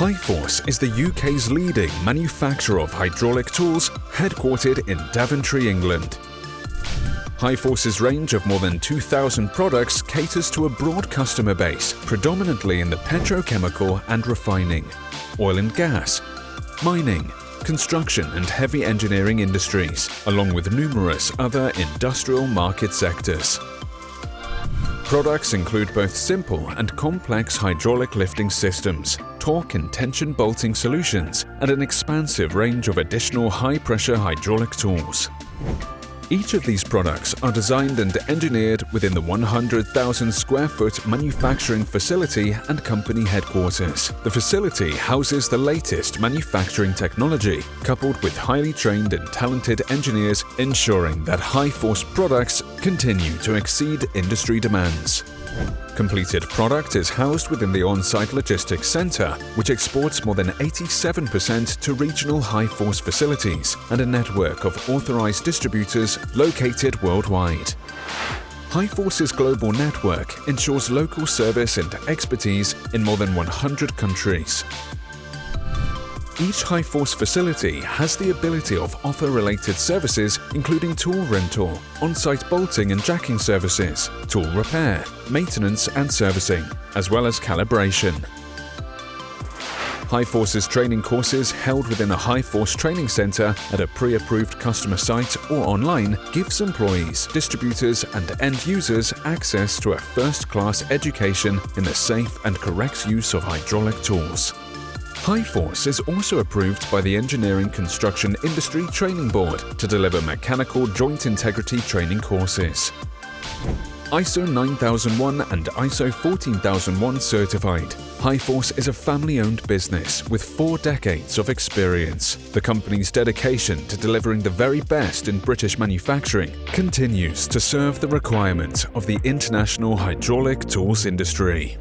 Highforce is the UK's leading manufacturer of hydraulic tools, headquartered in Daventry, England. Highforce's range of more than 2,000 products caters to a broad customer base, predominantly in the petrochemical and refining, oil and gas, mining, construction and heavy engineering industries, along with numerous other industrial market sectors. Products include both simple and complex hydraulic lifting systems, torque and tension bolting solutions, and an expansive range of additional high-pressure hydraulic tools. Each of these products are designed and engineered within the 100,000 square foot manufacturing facility and company headquarters. The facility houses the latest manufacturing technology, coupled with highly trained and talented engineers, ensuring that Highforce products continue to exceed industry demands. Completed product is housed within the on-site logistics centre, which exports more than 87% to regional Highforce facilities and a network of authorised distributors located worldwide. Highforce's global network ensures local service and expertise in more than 100 countries. Each Highforce facility has the ability of offer related services including tool rental, on-site bolting and jacking services, tool repair, maintenance and servicing, as well as calibration. Highforce's training courses held within a Highforce training centre at a pre-approved customer site or online gives employees, distributors and end users access to a first-class education in the safe and correct use of hydraulic tools. Highforce is also approved by the Engineering Construction Industry Training Board to deliver mechanical joint integrity training courses. ISO 9001 and ISO 14001 certified, Highforce is a family-owned business with 4 decades of experience. The company's dedication to delivering the very best in British manufacturing continues to serve the requirement of the international hydraulic tools industry.